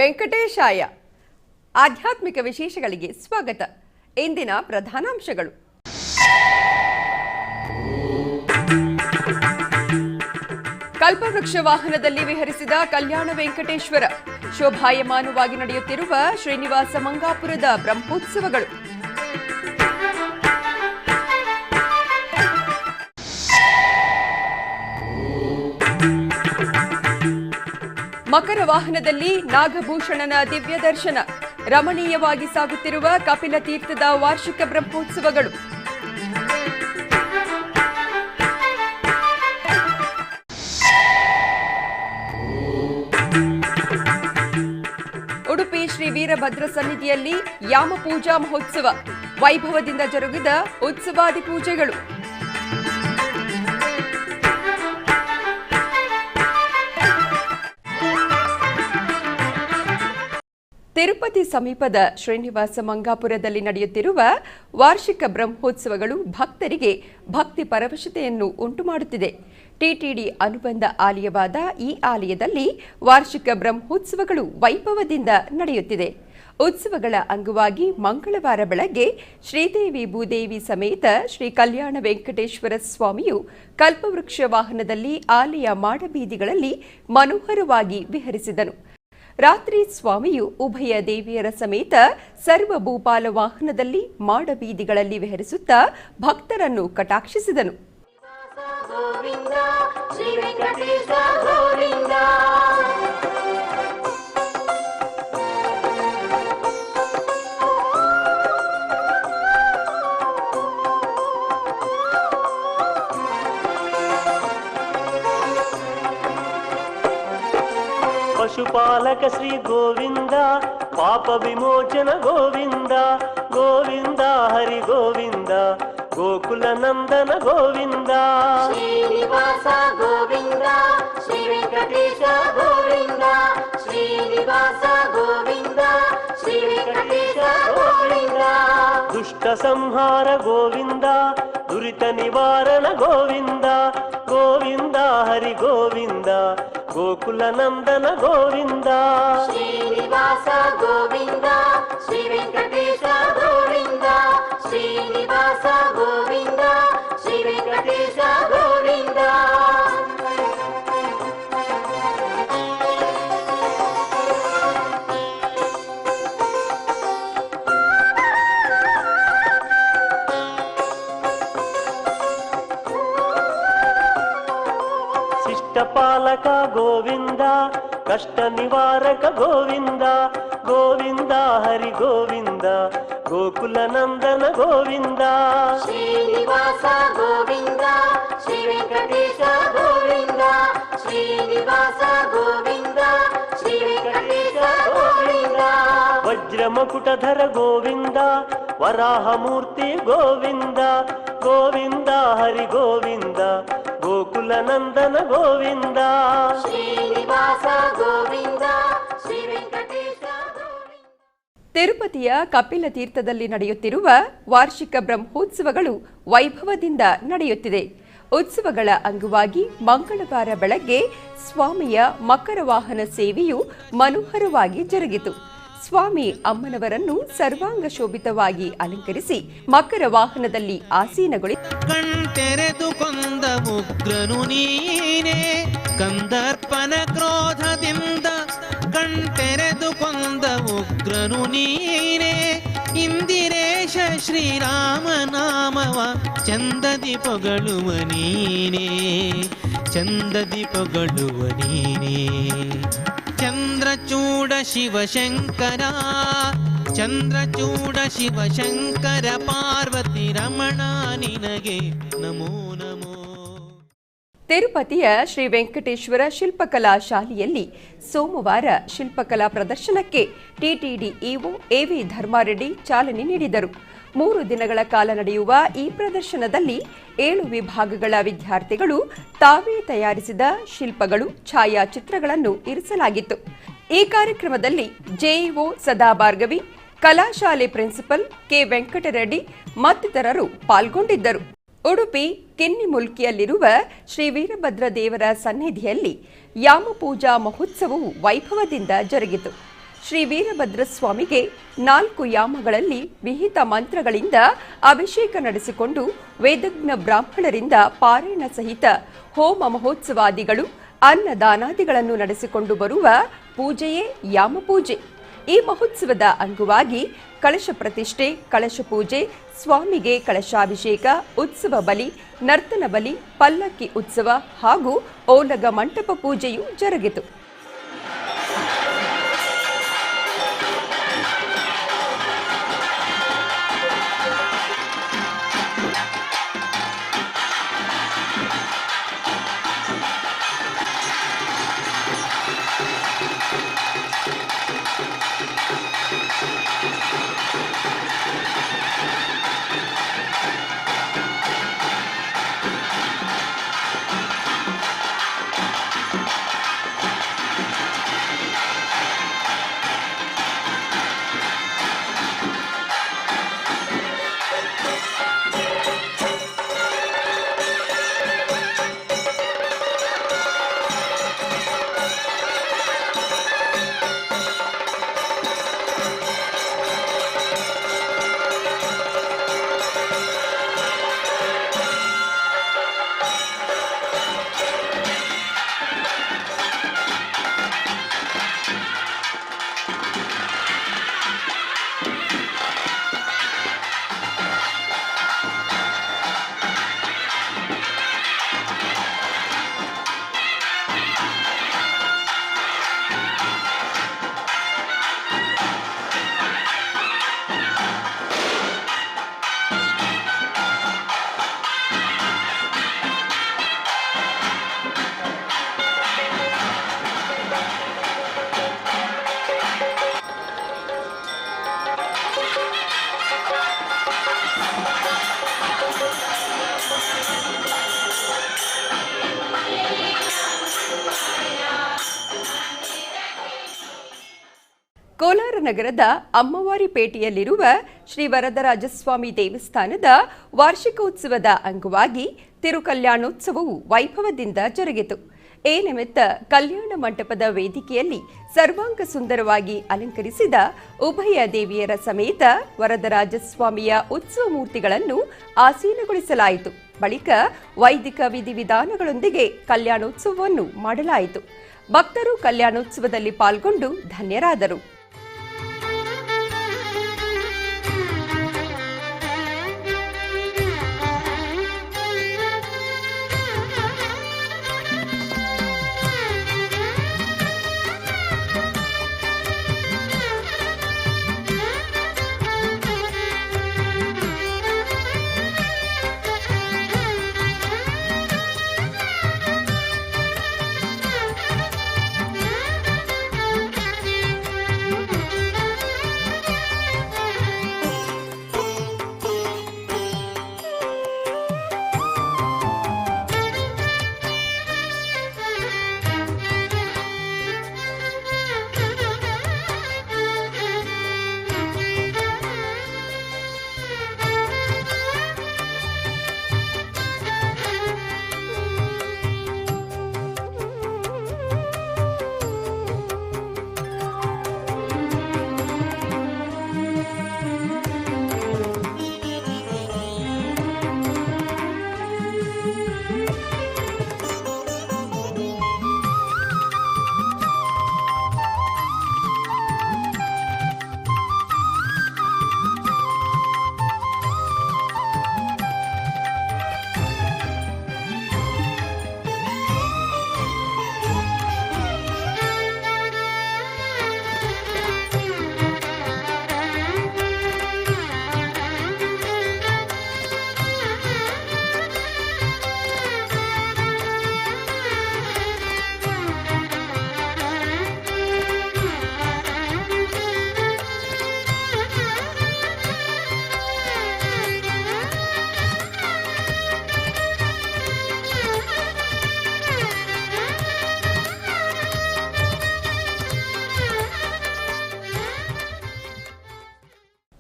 ವೆಂಕಟೇಶಾಯ. ಆಧ್ಯಾತ್ಮಿಕ ವಿಶೇಷಗಳಿಗೆ ಸ್ವಾಗತ. ಇಂದಿನ ಪ್ರಧಾನಾಂಶಗಳು. ಕಲ್ಪವೃಕ್ಷ ವಾಹನದಲ್ಲಿ ವಿಹರಿಸಿದ ಕಲ್ಯಾಣ ವೆಂಕಟೇಶ್ವರ. ಶೋಭಾಯಮಾನವಾಗಿ ನಡೆಯುತ್ತಿರುವ ಶ್ರೀನಿವಾಸ ಮಂಗಾಪುರದ ಬ್ರಹ್ಮೋತ್ಸವಗಳು. ಮಕರ ವಾಹನದಲ್ಲಿ ನಾಗಭೂಷಣನ ದಿವ್ಯ ದರ್ಶನ. ರಮಣೀಯವಾಗಿ ಸಾಗುತ್ತಿರುವ ಕಪಿಲ ತೀರ್ಥದ ವಾರ್ಷಿಕ ಬ್ರಹ್ಮೋತ್ಸವಗಳು. ಉಡುಪಿ ಶ್ರೀ ವೀರಭದ್ರ ಸನ್ನಿಧಿಯಲ್ಲಿ ಯಾಮಪೂಜಾ ಮಹೋತ್ಸವ. ವೈಭವದಿಂದ ಜರುಗಿದ ಉತ್ಸವಾದಿ ಪೂಜೆಗಳು. ತಿರುಪತಿ ಸಮೀಪದ ಶ್ರೀನಿವಾಸ ಮಂಗಾಪುರದಲ್ಲಿ ನಡೆಯುತ್ತಿರುವ ವಾರ್ಷಿಕ ಬ್ರಹ್ಮೋತ್ಸವಗಳು ಭಕ್ತರಿಗೆ ಭಕ್ತಿ ಪರವಶತೆಯನ್ನು ಉಂಟುಮಾಡುತ್ತಿದೆ. ಟಿಟಿಡಿ ಅನುಬಂಧ ಆಲಯವಾದ ಈ ಆಲಯದಲ್ಲಿ ವಾರ್ಷಿಕ ಬ್ರಹ್ಮೋತ್ಸವಗಳು ವೈಭವದಿಂದ ನಡೆಯುತ್ತಿದೆ. ಉತ್ಸವಗಳ ಅಂಗವಾಗಿ ಮಂಗಳವಾರ ಬೆಳಗ್ಗೆ ಶ್ರೀದೇವಿ ಭೂದೇವಿ ಸಮೇತ ಶ್ರೀ ಕಲ್ಯಾಣ ವೆಂಕಟೇಶ್ವರ ಸ್ವಾಮಿಯು ಕಲ್ಪವೃಕ್ಷ ವಾಹನದಲ್ಲಿ ಆಲಯ ಮಾಡಬೀದಿಗಳಲ್ಲಿ ಮನೋಹರವಾಗಿ ವಿಹರಿಸಿದನು. ರಾತ್ರಿ ಸ್ವಾಮಿಯು ಉಭಯ ದೇವಿಯರ ಸಮೇತ ಸರ್ವ ಭೂಪಾಲ ವಾಹನದಲ್ಲಿ ಮಾಡಬೀದಿಗಳಲ್ಲಿ ವಿಹರಿಸುತ್ತಾ ಭಕ್ತರನ್ನು ಕಟಾಕ್ಷಿಸಿದನು. ಪಶುಪಾಲಕ ಶ್ರೀ ಗೋವಿಂದ, ಪಾಪ ವಿಮೋಚನ ಗೋವಿಂದ, ಗೋವಿಂದ ಹರಿ ಗೋವಿಂದ, ಗೋಕುಲ ನಂದನ ಗೋವಿಂದ. ಶ್ರೀನಿವಾಸ ಗೋವಿಂದ, ಶ್ರೀ ವೆಂಕಟೇಶ ಗೋವಿಂದ, ಶ್ರೀನಿವಾಸ ಗೋವಿಂದ, ಶ್ರೀ ವೆಂಕಟೇಶ ಗೋವಿಂದ. ದುಷ್ಟ ಸಂಹಾರ ಗೋವಿಂದ, ದುರಿತ ನಿವಾರಣ ಗೋವಿಂದ, ಗೋವಿಂದ ಹರಿ ಗೋವಿಂದ, ಗೋಕುಲ ನಂದನ ಗೋವಿಂದ. ಶ್ರೀನಿವಾಸ ಗೋವಿಂದ, ಶ್ರೀ ವೆಂಕಟೇಶ ಗೋವಿಂದ, ಶ್ರೀನಿವಾಸ ಗೋವಿಂದ, ಶ್ರೀ ವೆಂಕಟೇಶ ಗೋವಿಂದ. ಪಾಲಕ ಗೋವಿಂದ, ಕಷ್ಟ ನಿವಾರಕ ಗೋವಿಂದ, ಗೋವಿಂದ ಹರಿ ಗೋವಿಂದ, ಗೋಕುಲ ನಂದನ ಗೋವಿಂದ. ಶ್ರೀನಿವಾಸ ಗೋವಿಂದ, ಶ್ರೀ ವೆಂಕಟೇಶ ಗೋವಿಂದ, ಶ್ರೀನಿವಾಸ ಗೋವಿಂದ, ಶ್ರೀ ವೆಂಕಟೇಶ ಗೋವಿಂದ. ವಜ್ರ ಮಕುಟಧರ ಗೋವಿಂದ, ವರಾಹ ಮೂರ್ತಿ ಗೋವಿಂದ, ಗೋವಿಂದ ಹರಿ ಗೋವಿಂದ, ಗೋಕುಲ ನಂದನ ಗೋವಿಂದ. ಶ್ರೀನಿವಾಸ ಗೋವಿಂದ, ಶ್ರೀ ವೆಂಕಟೇಶ ಗೋವಿಂದ. ತಿರುಪತಿಯ ಕಪಿಲ ತೀರ್ಥದಲ್ಲಿ ನಡೆಯುತ್ತಿರುವ ವಾರ್ಷಿಕ ಬ್ರಹ್ಮೋತ್ಸವಗಳು ವೈಭವದಿಂದ ನಡೆಯುತ್ತಿದೆ. ಉತ್ಸವಗಳ ಅಂಗವಾಗಿ ಮಂಗಳವಾರ ಬೆಳಗ್ಗೆ ಸ್ವಾಮಿಯ ಮಕರ ವಾಹನ ಸೇವೆಯು ಮನೋಹರವಾಗಿ ಜರುಗಿತು. ಸ್ವಾಮಿ ಅಮ್ಮನವರನ್ನು ಸರ್ವಾಂಗ ಶೋಭಿತವಾಗಿ ಅಲಂಕರಿಸಿ ಮಕರ ವಾಹನದಲ್ಲಿ ಆಸೀನಗೊಳಿಸಿ ಕಣ್ತೆರೆದು ಕೊಂದ ಉಗ್ರನು ನೀನೇ, ಕಂದರ್ಪನ ಕ್ರೋಧದಿಂದ ಕಣ್ತೆರೆದು ಕೊಂದ ಉಗ್ರನು ನೀನೇ. ಇಂದಿರೇಶ ಶ್ರೀರಾಮ ನಾಮವ ಚಂದದಿ ಪೊಗಳುವ ನೀನೇ, ಚಂದದಿ ಪೊಗಳುವ ನೀನೇ. ಚಂದ್ರಚೂಡ ಶಿವಶಂಕರ, ಚಂದ್ರಚೂಡ ಶಿವಶಂಕರ, ಪಾರ್ವತಿ ರಮಣ ನಿನಗೆ ನಮೋ ನಮೋ. ತಿರುಪತಿಯ ಶ್ರೀ ವೆಂಕಟೇಶ್ವರ ಶಿಲ್ಪಕಲಾ ಶಾಲೆಯಲ್ಲಿ ಸೋಮವಾರ ಶಿಲ್ಪಕಲಾ ಪ್ರದರ್ಶನಕ್ಕೆ ಟಿಟಿಡಿ ಇಒ ಎವಿ ಧರ್ಮಾರೆಡ್ಡಿ ಚಾಲನೆ ನೀಡಿದರು. 3 ದಿನಗಳ ಕಾಲ ನಡೆಯುವ ಈ ಪ್ರದರ್ಶನದಲ್ಲಿ 7 ವಿಭಾಗಗಳ ವಿದ್ಯಾರ್ಥಿಗಳು ತಾವೇ ತಯಾರಿಸಿದ ಶಿಲ್ಪಗಳು, ಛಾಯಾಚಿತ್ರಗಳನ್ನು ಇರಿಸಲಾಗಿತ್ತು. ಈ ಕಾರ್ಯಕ್ರಮದಲ್ಲಿ ಜೆಇಒ ಸದಾ ಭಾರ್ಗವಿ, ಕಲಾಶಾಲೆ ಪ್ರಿನ್ಸಿಪಲ್ ಕೆ ವೆಂಕಟರೆಡ್ಡಿ ಮತ್ತಿತರರು ಪಾಲ್ಗೊಂಡಿದ್ದರು. ಉಡುಪಿ ಕಿನ್ನಿಮುಲ್ಕಿಯಲ್ಲಿರುವ ಶ್ರೀ ವೀರಭದ್ರ ದೇವರ ಸನ್ನಿಧಿಯಲ್ಲಿ ಯಾಮಪೂಜಾ ಮಹೋತ್ಸವವು ವೈಭವದಿಂದ ಜರುಗಿತು. ಶ್ರೀ ವೀರಭದ್ರ ಸ್ವಾಮಿಗೆ 4 ಯಾಮಗಳಲ್ಲಿ ವಿಹಿತ ಮಂತ್ರಗಳಿಂದ ಅಭಿಷೇಕ ನಡೆಸಿಕೊಂಡು ವೇದಜ್ಞ ಬ್ರಾಹ್ಮಣರಿಂದ ಪಾರಾಯಣ ಸಹಿತ ಹೋಮ ಮಹೋತ್ಸವಾದಿಗಳು ಅನ್ನದಾನಾದಿಗಳನ್ನು ನಡೆಸಿಕೊಂಡು ಬರುವ ಪೂಜೆಯೇ ಯಾಮ ಪೂಜೆ. ಈ ಮಹೋತ್ಸವದ ಅಂಗವಾಗಿ ಕಳಶ ಪ್ರತಿಷ್ಠೆ, ಕಳಶ ಪೂಜೆ, ಸ್ವಾಮಿಗೆ ಕಳಶಾಭಿಷೇಕ, ಉತ್ಸವ ಬಲಿ, ನರ್ತನ ಬಲಿ, ಪಲ್ಲಕ್ಕಿ ಉತ್ಸವ ಹಾಗೂ ಓಲಗ ಮಂಟಪ ಪೂಜೆಯು ಜರುಗಿತು. ಕೋಲಾರ ನಗರದ ಅಮ್ಮವಾರಿಪೇಟೆಯಲ್ಲಿರುವ ಶ್ರೀ ವರದರಾಜಸ್ವಾಮಿ ದೇವಸ್ಥಾನದ ವಾರ್ಷಿಕೋತ್ಸವದ ಅಂಗವಾಗಿ ತಿರುಕಲ್ಯಾಣೋತ್ಸವವು ವೈಭವದಿಂದ ಜರುಗಿತು. ಈ ನಿಮಿತ್ತ ಕಲ್ಯಾಣ ಮಂಟಪದ ವೇದಿಕೆಯಲ್ಲಿ ಸರ್ವಾಂಗ ಸುಂದರವಾಗಿ ಅಲಂಕರಿಸಿದ ಉಭಯ ದೇವಿಯರ ಸಮೇತ ವರದರಾಜಸ್ವಾಮಿಯ ಉತ್ಸವ ಮೂರ್ತಿಗಳನ್ನು ಆಸೀನಗೊಳಿಸಲಾಯಿತು. ಬಳಿಕ ವೈದಿಕ ವಿಧಿವಿಧಾನಗಳೊಂದಿಗೆ ಕಲ್ಯಾಣೋತ್ಸವವನ್ನು ಮಾಡಲಾಯಿತು. ಭಕ್ತರು ಕಲ್ಯಾಣೋತ್ಸವದಲ್ಲಿ ಪಾಲ್ಗೊಂಡು ಧನ್ಯರಾದರು.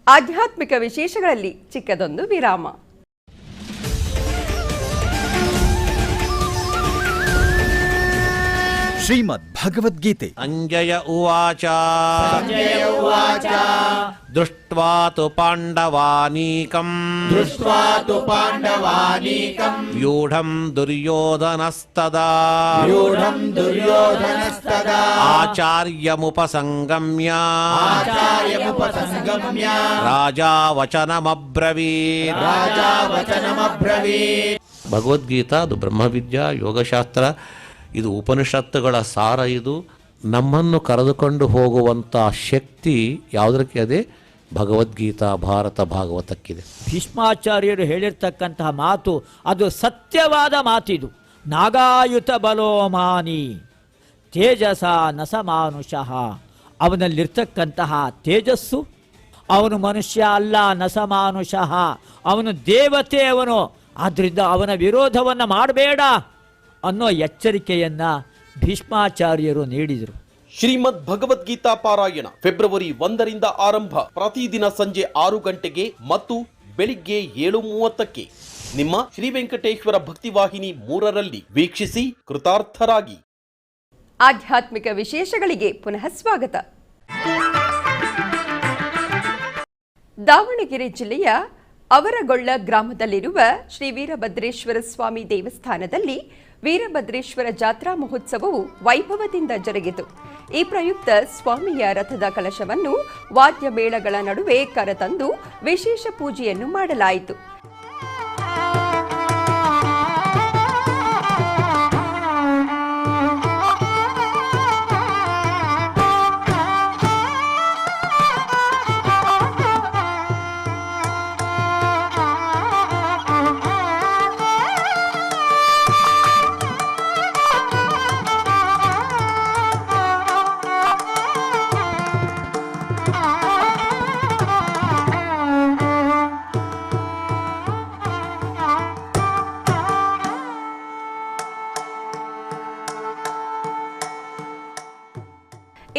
ಆಧ್ಯಾತ್ಮಿಕ ವಿಶೇಷಗಳಲ್ಲಿ ಚಿಕ್ಕದೊಂದು ವಿರಾಮ. ಶ್ರೀಮದ್ ಭಗವದ್ಗೀತೆ ಅಂಜಯ ಉವಾಚ ದೃಷ್ಟ್ವಾ ತು ಪಾಂಡವಾನೀಕಂ ವ್ಯೂಢಂ ದುರ್ಯೋಧನಸ್ತದಾ ಆಚಾರ್ಯಮುಪಸಂಗಮ್ಯ ರಾಜಾ ವಚನಮಬ್ರವೀತ್. ಭಗವದ್ಗೀತಾ ಅದು ಬ್ರಹ್ಮವಿದ್ಯಾ ಯೋಗಶಾಸ್ತ್ರ, ಇದು ಉಪನಿಷತ್ತುಗಳ ಸಾರ. ಇದು ನಮ್ಮನ್ನು ಕರೆದುಕೊಂಡು ಹೋಗುವಂಥ ಶಕ್ತಿ ಯಾವುದಕ್ಕೆ ಅದೇ ಭಗವದ್ಗೀತಾ ಭಾರತ ಭಾಗವತಕ್ಕಿದೆ. ಭೀಷ್ಮಾಚಾರ್ಯರು ಹೇಳಿರ್ತಕ್ಕಂತಹ ಮಾತು ಅದು ಸತ್ಯವಾದ ಮಾತಿದು. ನಾಗಾಯುತ ಬಲೋಮಾನಿ ತೇಜಸ ನಸಮಾನುಷಃ. ಅವನಲ್ಲಿರ್ತಕ್ಕಂತಹ ತೇಜಸ್ಸು, ಅವನು ಮನುಷ್ಯ ಅಲ್ಲ, ನಸಮಾನುಷಃ, ಅವನು ದೇವತೆ ಅವನು. ಆದ್ದರಿಂದ ಅವನ ವಿರೋಧವನ್ನು ಮಾಡಬೇಡ ಅನ್ನೋ ಎಚ್ಚರಿಕೆಯನ್ನು ಭೀಷ್ಮಾಚಾರ್ಯರು ನೀಡಿದರು. ಶ್ರೀಮದ್ ಭಗವದ್ಗೀತಾ ಪಾರಾಯಣ ಫೆಬ್ರವರಿ 1ರಿಂದ ಆರಂಭ. ಪ್ರತಿದಿನ ಸಂಜೆ 6 ಗಂಟೆಗೆ ಮತ್ತು ಬೆಳಿಗ್ಗೆ 7:30ಕ್ಕೆ ನಿಮ್ಮ ಶ್ರೀ ವೆಂಕಟೇಶ್ವರ ಭಕ್ತಿವಾಹಿನಿ 3ರಲ್ಲಿ ವೀಕ್ಷಿಸಿ ಕೃತಾರ್ಥರಾಗಿ. ಆಧ್ಯಾತ್ಮಿಕ ವಿಶೇಷಗಳಿಗೆ ಪುನಃ ಸ್ವಾಗತ. ದಾವಣಗೆರೆ ಜಿಲ್ಲೆಯ ಅವರಗೊಳ್ಳ ಗ್ರಾಮದಲ್ಲಿರುವ ಶ್ರೀ ವೀರಭದ್ರೇಶ್ವರ ಸ್ವಾಮಿ ದೇವಸ್ಥಾನದಲ್ಲಿ ವೀರಭದ್ರೇಶ್ವರ ಜಾತ್ರಾ ಮಹೋತ್ಸವವು ವೈಭವದಿಂದ ಜರುಗಿತು. ಈ ಪ್ರಯುಕ್ತ ಸ್ವಾಮಿಯ ರಥದ ಕಲಶವನ್ನು ವಾದ್ಯ ಮೇಳಗಳ ನಡುವೆ ಕರೆತಂದು ವಿಶೇಷ ಪೂಜೆಯನ್ನು ಮಾಡಲಾಯಿತು.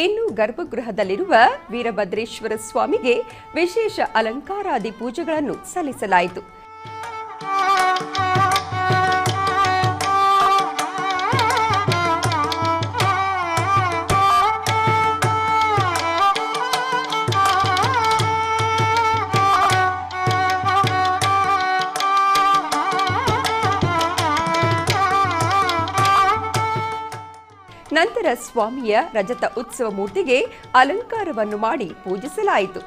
ಇನ್ನು ಗರ್ಭಗೃಹದಲ್ಲಿರುವ ವೀರಭದ್ರೇಶ್ವರ ಸ್ವಾಮಿಗೆ ವಿಶೇಷ ಅಲಂಕಾರಾದಿ ಪೂಜೆಗಳನ್ನು ಸಲ್ಲಿಸಲಾಯಿತು. ನಂತರ ಸ್ವಾಮಿಯ ರಜತ ಉತ್ಸವ ಮೂರ್ತಿಗೆ ಅಲಂಕಾರವನ್ನು ಮಾಡಿ ಪೂಜಿಸಲಾಯಿತು.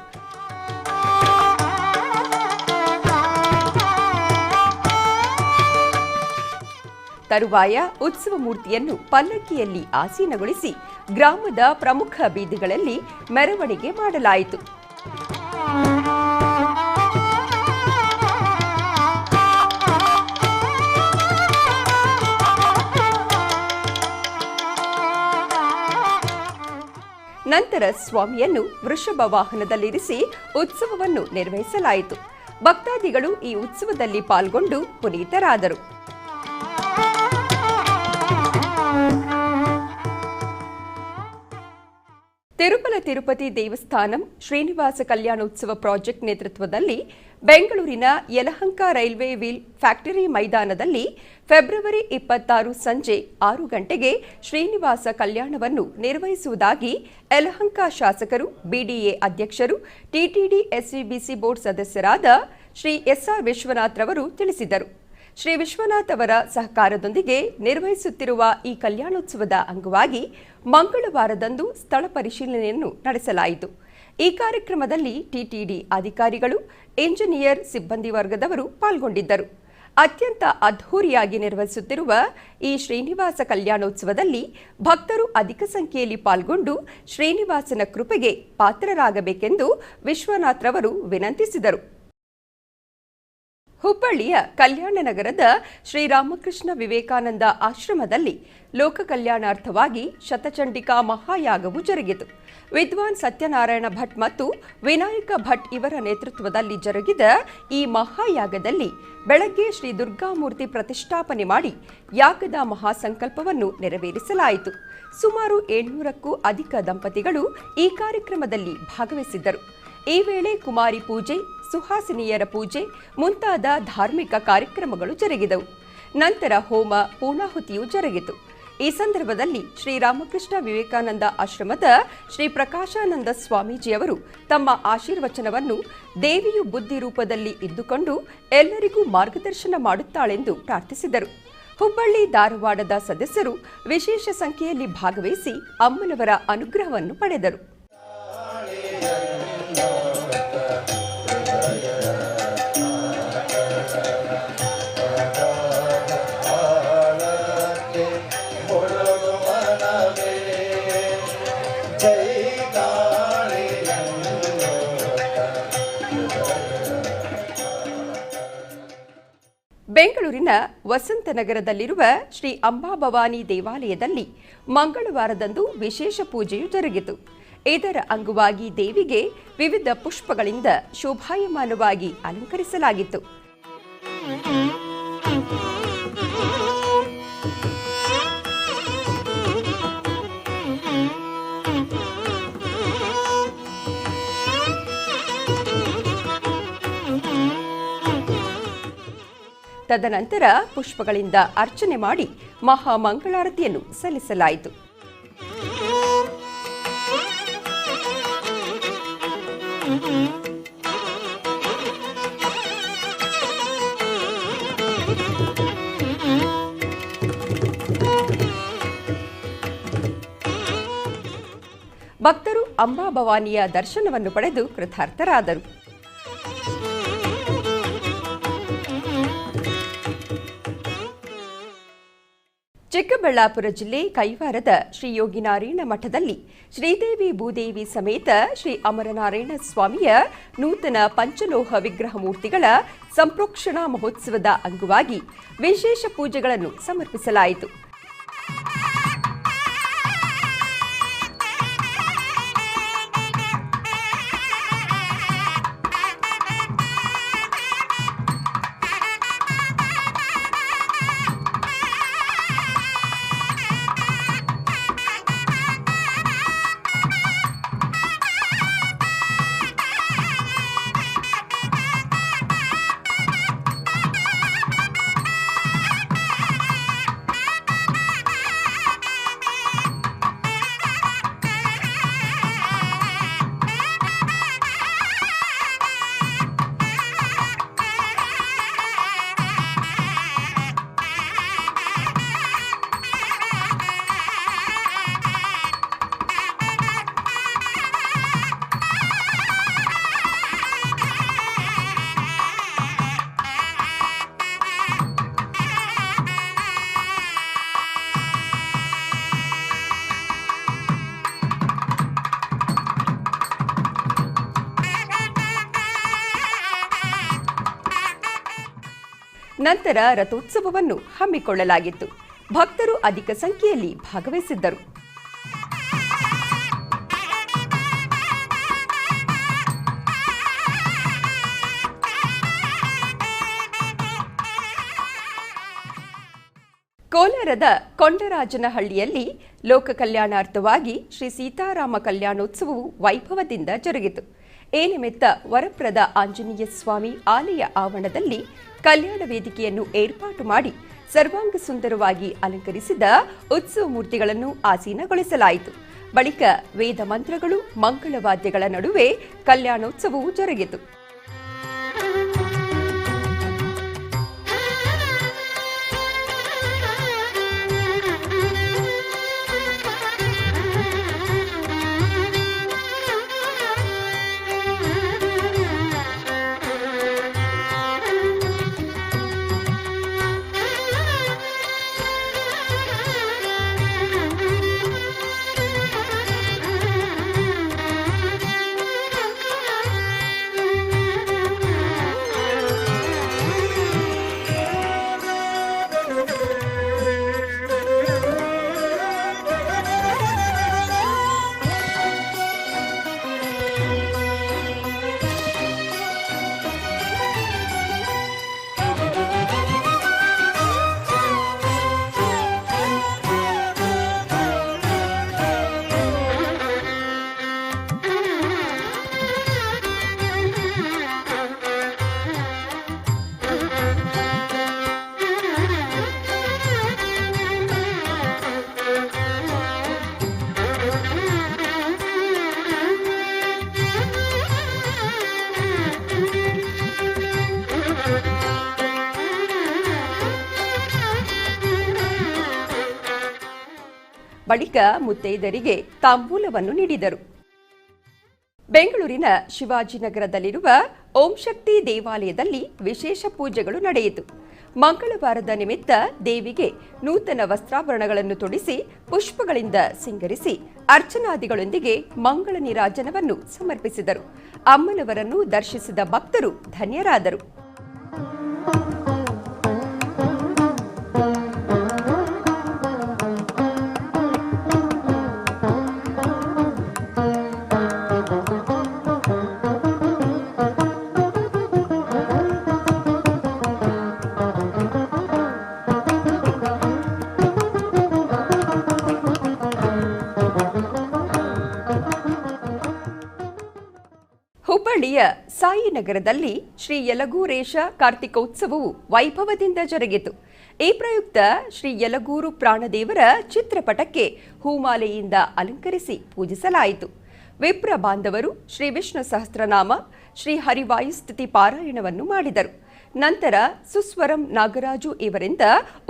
ತರುವಾಯ ಉತ್ಸವ ಮೂರ್ತಿಯನ್ನು ಪಲ್ಲಕ್ಕಿಯಲ್ಲಿ ಆಸೀನಗೊಳಿಸಿ ಗ್ರಾಮದ ಪ್ರಮುಖ ಬೀದಿಗಳಲ್ಲಿ ಮೆರವಣಿಗೆ ಮಾಡಲಾಯಿತು. ನಂತರ ಸ್ವಾಮಿಯನ್ನು ವೃಷಭ ವಾಹನದಲ್ಲಿರಿಸಿ ಉತ್ಸವವನ್ನು ನಿರ್ವಹಿಸಲಾಯಿತು. ಭಕ್ತಾದಿಗಳು ಈ ಉತ್ಸವದಲ್ಲಿ ಪಾಲ್ಗೊಂಡು ಪುನೀತರಾದರು. ತಿರುಮಲ ತಿರುಪತಿ ದೇವಸ್ಥಾನಂ ಶ್ರೀನಿವಾಸ ಕಲ್ಯಾಣೋತ್ಸವ ಪ್ರಾಜೆಕ್ಟ್ ನೇತೃತ್ವದಲ್ಲಿ ಬೆಂಗಳೂರಿನ ಯಲಹಂಕ ರೈಲ್ವೆ ವೀಲ್ ಫ್ಯಾಕ್ಟರಿ ಮೈದಾನದಲ್ಲಿ ಫೆಬ್ರವರಿ 26 ಸಂಜೆ 6 ಗಂಟೆಗೆ ಶ್ರೀನಿವಾಸ ಕಲ್ಯಾಣವನ್ನು ನಿರ್ವಹಿಸುವುದಾಗಿ ಯಲಹಂಕ ಶಾಸಕರು, ಬಿಡಿಎ ಅಧ್ಯಕ್ಷರು, ಟಿಟಿಡಿ ಎಸ್ವಿಬಿಸಿ ಬೋರ್ಡ್ ಸದಸ್ಯರಾದ ಶ್ರೀ ಎಸ್ಆರ್ ವಿಶ್ವನಾಥ್ ರವರು ತಿಳಿಸಿದರು. ಶ್ರೀ ವಿಶ್ವನಾಥ್ ಅವರ ಸಹಕಾರದೊಂದಿಗೆ ನಿರ್ವಹಿಸುತ್ತಿರುವ ಈ ಕಲ್ಯಾಣೋತ್ಸವದ ಅಂಗವಾಗಿ ಮಂಗಳವಾರದಂದು ಸ್ಥಳ ಪರಿಶೀಲನೆಯನ್ನು ನಡೆಸಲಾಯಿತು. ಈ ಕಾರ್ಯಕ್ರಮದಲ್ಲಿ ಟಿಟಿಡಿ ಅಧಿಕಾರಿಗಳು, ಇಂಜಿನಿಯರ್, ಸಿಬ್ಬಂದಿ ವರ್ಗದವರು ಪಾಲ್ಗೊಂಡಿದ್ದರು. ಅತ್ಯಂತ ಅದ್ಧೂರಿಯಾಗಿ ನಿರ್ವಹಿಸುತ್ತಿರುವ ಈ ಶ್ರೀನಿವಾಸ ಕಲ್ಯಾಣೋತ್ಸವದಲ್ಲಿ ಭಕ್ತರು ಅಧಿಕ ಸಂಖ್ಯೆಯಲ್ಲಿ ಪಾಲ್ಗೊಂಡು ಶ್ರೀನಿವಾಸನ ಕೃಪೆಗೆ ಪಾತ್ರರಾಗಬೇಕೆಂದು ವಿಶ್ವನಾಥ್ ರವರು ವಿನಂತಿಸಿದರು. ಹುಬ್ಬಳ್ಳಿಯ ಕಲ್ಯಾಣ ನಗರದ ಶ್ರೀರಾಮಕೃಷ್ಣ ವಿವೇಕಾನಂದ ಆಶ್ರಮದಲ್ಲಿ ಲೋಕ ಕಲ್ಯಾಣಾರ್ಥವಾಗಿ ಶತಚಂಡಿಕಾ ಮಹಾಯಾಗವು ಜರುಗಿತು. ವಿದ್ವಾನ್ ಸತ್ಯನಾರಾಯಣ ಭಟ್ ಮತ್ತು ವಿನಾಯಕ ಭಟ್ ಇವರ ನೇತೃತ್ವದಲ್ಲಿ ಜರುಗಿದ ಈ ಮಹಾಯಾಗದಲ್ಲಿ ಬೆಳಗ್ಗೆ ಶ್ರೀ ದುರ್ಗಾಮೂರ್ತಿ ಪ್ರತಿಷ್ಠಾಪನೆ ಮಾಡಿ ಯಾಗದ ಮಹಾಸಂಕಲ್ಪವನ್ನು ನೆರವೇರಿಸಲಾಯಿತು. ಸುಮಾರು 700ಕ್ಕೂ ಅಧಿಕ ದಂಪತಿಗಳು ಈ ಕಾರ್ಯಕ್ರಮದಲ್ಲಿ ಭಾಗವಹಿಸಿದ್ದರು. ಈ ವೇಳೆ ಕುಮಾರಿ ಪೂಜೆ, ಸುಹಾಸಿನಿಯರ ಪೂಜೆ ಮುಂತಾದ ಧಾರ್ಮಿಕ ಕಾರ್ಯಕ್ರಮಗಳು ಜರುಗಿದವು. ನಂತರ ಹೋಮ, ಪೂರ್ಣಾಹುತಿಯು ಜರುಗಿತು. ಈ ಸಂದರ್ಭದಲ್ಲಿ ಶ್ರೀರಾಮಕೃಷ್ಣ ವಿವೇಕಾನಂದ ಆಶ್ರಮದ ಶ್ರೀ ಪ್ರಕಾಶಾನಂದ ಸ್ವಾಮೀಜಿಯವರು ತಮ್ಮ ಆಶೀರ್ವಚನವನ್ನು ದೇವಿಯು ಬುದ್ಧಿ ರೂಪದಲ್ಲಿ ಇದ್ದುಕೊಂಡು ಎಲ್ಲರಿಗೂ ಮಾರ್ಗದರ್ಶನ ಮಾಡುತ್ತಾಳೆಂದು ಪ್ರಾರ್ಥಿಸಿದರು. ಹುಬ್ಬಳ್ಳಿ ಧಾರವಾಡದ ಸದಸ್ಯರು ವಿಶೇಷ ಸಂಖ್ಯೆಯಲ್ಲಿ ಭಾಗವಹಿಸಿ ಅಮ್ಮನವರ ಅನುಗ್ರಹವನ್ನು ಪಡೆದರು. ಬೆಂಗಳೂರಿನ ವಸಂತನಗರದಲ್ಲಿರುವ ಶ್ರೀ ಅಂಬಾಭವಾನಿ ದೇವಾಲಯದಲ್ಲಿ ಮಂಗಳವಾರದಂದು ವಿಶೇಷ ಪೂಜೆಯು ಜರುಗಿತು. ಇದರ ಅಂಗವಾಗಿ ದೇವಿಗೆ ವಿವಿಧ ಪುಷ್ಪಗಳಿಂದ ಶೋಭಾಯಮಾನವಾಗಿ ಅಲಂಕರಿಸಲಾಗಿತ್ತು. ತದನಂತರ ಪುಷ್ಪಗಳಿಂದ ಅರ್ಚನೆ ಮಾಡಿ ಮಹಾಮಂಗಳಾರತಿಯನ್ನು ಸಲ್ಲಿಸಲಾಯಿತು. ಭಕ್ತರು ಅಂಬಾಭವಾನಿಯ ದರ್ಶನವನ್ನು ಪಡೆದು ಕೃತಾರ್ಥರಾದರು. ಚಿಕ್ಕಬಳ್ಳಾಪುರ ಜಿಲ್ಲೆ ಕೈವಾರದ ಶ್ರೀ ಯೋಗಿನಾರಾಯಣ ಮಠದಲ್ಲಿ ಶ್ರೀದೇವಿ ಭೂದೇವಿ ಸಮೇತ ಶ್ರೀ ಅಮರನಾರಾಯಣ ಸ್ವಾಮಿಯ ನೂತನ ಪಂಚಲೋಹ ವಿಗ್ರಹ ಮೂರ್ತಿಗಳ ಸಂಪ್ರೋಕ್ಷಣಾ ಮಹೋತ್ಸವದ ಅಂಗವಾಗಿ ವಿಶೇಷ ಪೂಜೆಗಳನ್ನು ಸಮರ್ಪಿಸಲಾಯಿತು. ನಂತರ ರಥೋತ್ಸವವನ್ನು ಹಮ್ಮಿಕೊಳ್ಳಲಾಗಿತ್ತು. ಭಕ್ತರು ಅಧಿಕ ಸಂಖ್ಯೆಯಲ್ಲಿ ಭಾಗವಹಿಸಿದ್ದರು. ಕೋಲಾರದ ಕೊಂಡರಾಜನಹಳ್ಳಿಯಲ್ಲಿ ಲೋಕ ಕಲ್ಯಾಣಾರ್ಥವಾಗಿ ಶ್ರೀ ಸೀತಾರಾಮ ಕಲ್ಯಾಣೋತ್ಸವವು ವೈಭವದಿಂದ ಜರುಗಿತು. ಈ ನಿಮಿತ್ತ ವರಪ್ರದ ಆಂಜನೇಯ ಸ್ವಾಮಿ ಆಲಯ ಆವರಣದಲ್ಲಿ ಕಲ್ಯಾಣ ವೇದಿಕೆಯನ್ನು ಏರ್ಪಾಟು ಮಾಡಿ ಸರ್ವಾಂಗ ಸುಂದರವಾಗಿ ಅಲಂಕರಿಸಿದ ಉತ್ಸವ ಮೂರ್ತಿಗಳನ್ನು ಆಸೀನಗೊಳಿಸಲಾಯಿತು. ಬಳಿಕ ವೇದ ಮಂತ್ರಗಳು, ಮಂಗಳವಾದ್ಯಗಳ ನಡುವೆ ಕಲ್ಯಾಣೋತ್ಸವವು ಜರುಗಿತು. ಬಳಿಕ ಮುತ್ತೈದರಿಗೆ ತಾಂಬೂಲವನ್ನು ನೀಡಿದರು. ಬೆಂಗಳೂರಿನ ಶಿವಾಜಿನಗರದಲ್ಲಿರುವ ಓಂ ಶಕ್ತಿ ದೇವಾಲಯದಲ್ಲಿ ವಿಶೇಷ ಪೂಜೆಗಳು ನಡೆಯಿತು. ಮಂಗಳವಾರದ ನಿಮಿತ್ತ ದೇವಿಗೆ ನೂತನ ವಸ್ತ್ರಾಭರಣಗಳನ್ನು ತೊಡಿಸಿ ಪುಷ್ಪಗಳಿಂದ ಸಿಂಗರಿಸಿ ಅರ್ಚನಾದಿಗಳೊಂದಿಗೆ ಮಂಗಳ ನೀರಾಜನವನ್ನು ಸಮರ್ಪಿಸಿದರು. ಅಮ್ಮನವರನ್ನು ದರ್ಶಿಸಿದ ಭಕ್ತರು ಧನ್ಯರಾದರು. ಹುಬ್ಬಳ್ಳಿಯ ಸಾಯಿನಗರದಲ್ಲಿ ಶ್ರೀ ಯಲಗೂರೇಶ ಕಾರ್ತಿಕೋತ್ಸವವು ವೈಭವದಿಂದ ಜರುಗಿತು. ಈ ಪ್ರಯುಕ್ತ ಶ್ರೀ ಯಲಗೂರು ಪ್ರಾಣದೇವರ ಚಿತ್ರಪಟಕ್ಕೆ ಹೂಮಾಲೆಯಿಂದ ಅಲಂಕರಿಸಿ ಪೂಜಿಸಲಾಯಿತು. ವಿಪ್ರ ಬಾಂಧವರು ಶ್ರೀ ವಿಷ್ಣು ಸಹಸ್ರನಾಮ, ಶ್ರೀ ಹರಿವಾಯುಸ್ತುತಿ ಪಾರಾಯಣವನ್ನು ಮಾಡಿದರು. ನಂತರ ಸುಸ್ವರಂ ನಾಗರಾಜು ಇವರಿಂದ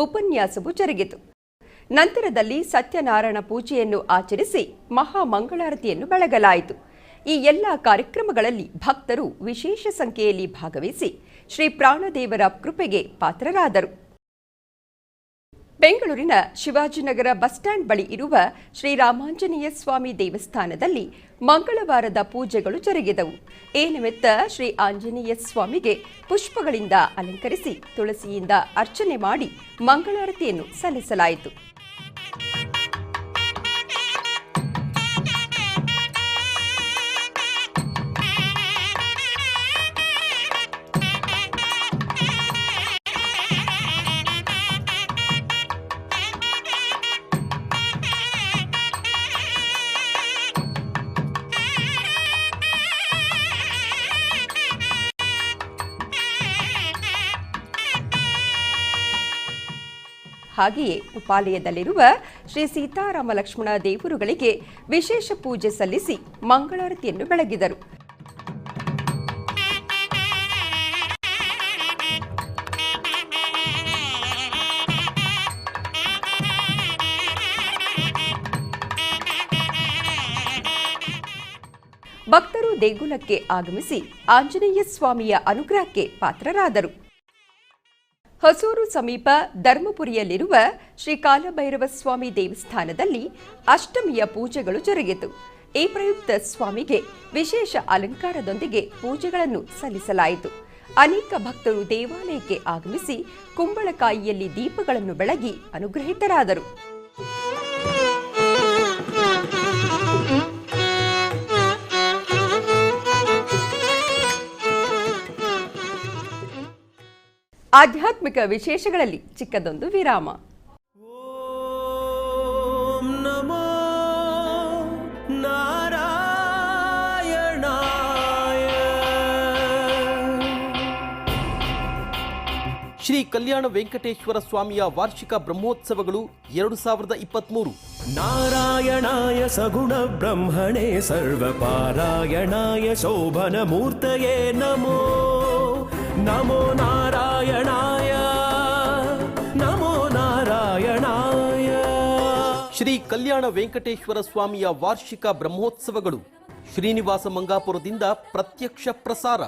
ಉಪನ್ಯಾಸವು ಜರುಗಿತು. ನಂತರದಲ್ಲಿ ಸತ್ಯನಾರಾಯಣ ಪೂಜೆಯನ್ನು ಆಚರಿಸಿ ಮಹಾಮಂಗಳಾರತಿಯನ್ನು ಬೆಳಗಲಾಯಿತು. ಈ ಎಲ್ಲ ಕಾರ್ಯಕ್ರಮಗಳಲ್ಲಿ ಭಕ್ತರು ವಿಶೇಷ ಸಂಖ್ಯೆಯಲ್ಲಿ ಭಾಗವಹಿಸಿ ಶ್ರೀ ಪ್ರಾಣದೇವರ ಕೃಪೆಗೆ ಪಾತ್ರರಾದರು. ಬೆಂಗಳೂರಿನ ಶಿವಾಜಿನಗರ ಬಸ್ ಸ್ಟ್ಯಾಂಡ್ ಬಳಿ ಇರುವ ಶ್ರೀರಾಮಾಂಜನೇಯ ಸ್ವಾಮಿ ದೇವಸ್ಥಾನದಲ್ಲಿ ಮಂಗಳವಾರದ ಪೂಜೆಗಳು ಜರುಗಿದವು. ಈ ನಿಮಿತ್ತ ಶ್ರೀ ಆಂಜನೇಯ ಸ್ವಾಮಿಗೆ ಪುಷ್ಪಗಳಿಂದ ಅಲಂಕರಿಸಿ ತುಳಸಿಯಿಂದ ಅರ್ಚನೆ ಮಾಡಿ ಮಂಗಳಾರತಿಯನ್ನು ಸಲ್ಲಿಸಲಾಯಿತು. ಹಾಗೆಯೇ ಉಪಾಲಯದಲ್ಲಿರುವ ಶ್ರೀ ಸೀತಾರಾಮ ಲಕ್ಷ್ಮಣ ದೇವರುಗಳಿಗೆ ವಿಶೇಷ ಪೂಜೆ ಸಲ್ಲಿಸಿ ಮಂಗಳಾರತಿಯನ್ನು ಬೆಳಗಿದರು. ಭಕ್ತರು ದೇಗುಲಕ್ಕೆ ಆಗಮಿಸಿ ಆಂಜನೇಯ ಸ್ವಾಮಿಯ ಅನುಗ್ರಹಕ್ಕೆ ಪಾತ್ರರಾದರು. ಹೊಸೂರು ಸಮೀಪ ಧರ್ಮಪುರಿಯಲ್ಲಿರುವ ಶ್ರೀ ಕಾಲಭೈರವ ಸ್ವಾಮಿ ದೇವಸ್ಥಾನದಲ್ಲಿ ಅಷ್ಟಮಿಯ ಪೂಜೆಗಳು ಜರುಗಿತು. ಈ ಪ್ರಯುಕ್ತ ಸ್ವಾಮಿಗೆ ವಿಶೇಷ ಅಲಂಕಾರದೊಂದಿಗೆ ಪೂಜೆಗಳನ್ನು ಸಲ್ಲಿಸಲಾಯಿತು. ಅನೇಕ ಭಕ್ತರು ದೇವಾಲಯಕ್ಕೆ ಆಗಮಿಸಿ ಕುಂಬಳಕಾಯಿಯಲ್ಲಿ ದೀಪಗಳನ್ನು ಬೆಳಗಿ ಅನುಗ್ರಹಿತರಾದರು. ಆಧ್ಯಾತ್ಮಿಕ ವಿಶೇಷಗಳಲ್ಲಿ ಚಿಕ್ಕದೊಂದು ವಿರಾಮ. ಓಂ ನಮೋ ನಾರಾಯಣಾಯ. ಶ್ರೀ ಕಲ್ಯಾಣ ವೆಂಕಟೇಶ್ವರ ಸ್ವಾಮಿಯ ವಾರ್ಷಿಕ ಬ್ರಹ್ಮೋತ್ಸವಗಳು 2023. ನಾರಾಯಣಾಯ ಸಗುಣ ಬ್ರಹ್ಮಣೇ ಸರ್ವಪಾರಾಯಣಾಯ ಶೋಭನ ಮೂರ್ತಯೇ ನಮೋ ನಮೋ ನಾರಾಯಣಾಯ ನಮೋ ನಾರಾಯಣಾಯ. ಶ್ರೀ ಕಲ್ಯಾಣ ವೆಂಕಟೇಶ್ವರ ಸ್ವಾಮಿಯ ವಾರ್ಷಿಕ ಬ್ರಹ್ಮೋತ್ಸವಗಳು ಶ್ರೀನಿವಾಸ ಮಂಗಾಪುರದಿಂದ ಪ್ರತ್ಯಕ್ಷ ಪ್ರಸಾರ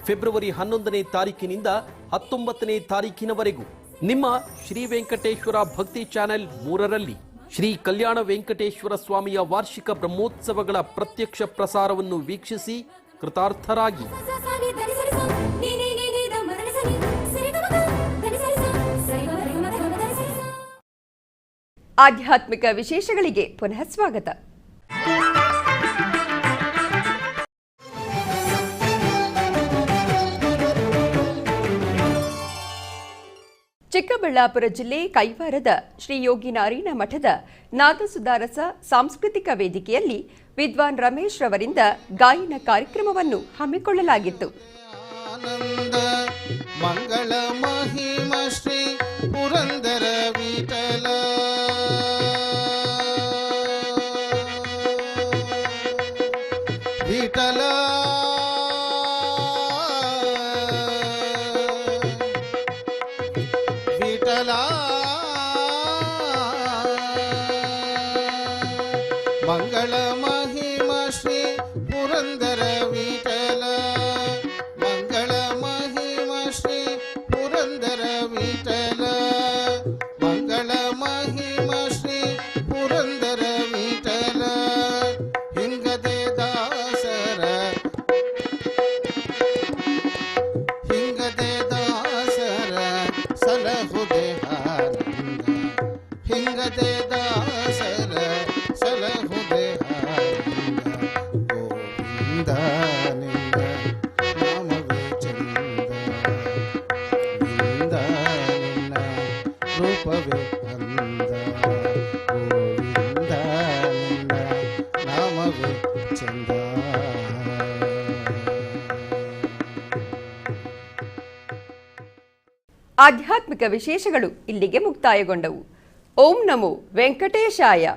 ಫೆಬ್ರವರಿ 11ನೇ ತಾರೀಕಿನಿಂದ 19ನೇ ತಾರೀಕಿನವರೆಗೂ ನಿಮ್ಮ ಶ್ರೀ ವೆಂಕಟೇಶ್ವರ ಭಕ್ತಿ ಚಾನೆಲ್ 3ರಲ್ಲಿ ಶ್ರೀ ಕಲ್ಯಾಣ ವೆಂಕಟೇಶ್ವರ ಸ್ವಾಮಿಯ ವಾರ್ಷಿಕ ಬ್ರಹ್ಮೋತ್ಸವಗಳ ಪ್ರತ್ಯಕ್ಷ ಪ್ರಸಾರವನ್ನು ವೀಕ್ಷಿಸಿ ಕೃತಾರ್ಥರಾಗಿ. ಆಧ್ಯಾತ್ಮಿಕ ವಿಶೇಷಗಳಿಗೆ ಪುನಃ ಸ್ವಾಗತ. ಚಿಕ್ಕಬಳ್ಳಾಪುರ ಜಿಲ್ಲೆ ಕೈವಾರದ ಶ್ರೀ ಯೋಗಿನಾರಾಯಣ ಮಠದ ನಾದಸುಧಾರಸ ಸಾಂಸ್ಕೃತಿಕ ವೇದಿಕೆಯಲ್ಲಿ ವಿದ್ವಾನ್ ರಮೇಶ್ ರವರಿಂದ ಗಾಯನ ಕಾರ್ಯಕ್ರಮವನ್ನು ಹಮ್ಮಿಕೊಳ್ಳಲಾಗಿತ್ತು. ಮಂಗಳ ಮಹಿಮ ಶ್ರೀ ಪುರಂದರ ವಿಠಲ ವಿಠಲ ವಿಠಲ ಗೋವಿಂದ ನಿನ್ನ ನಾಮವೇ ಚಂದ ಗೋವಿಂದ ನಿನ್ನ ರೂಪವೇ ಅಂದ ಗೋವಿಂದ ನಿನ್ನ ನಾಮವೇ ಚಂದ. ಆಧ್ಯಾತ್ಮಿಕ ವಿಶೇಷಗಳು ಇಲ್ಲಿಗೆ ಮುಕ್ತಾಯಗೊಂಡವು. ಓಂ ನಮೋ ವೆಂಕಟೇಶಾಯ.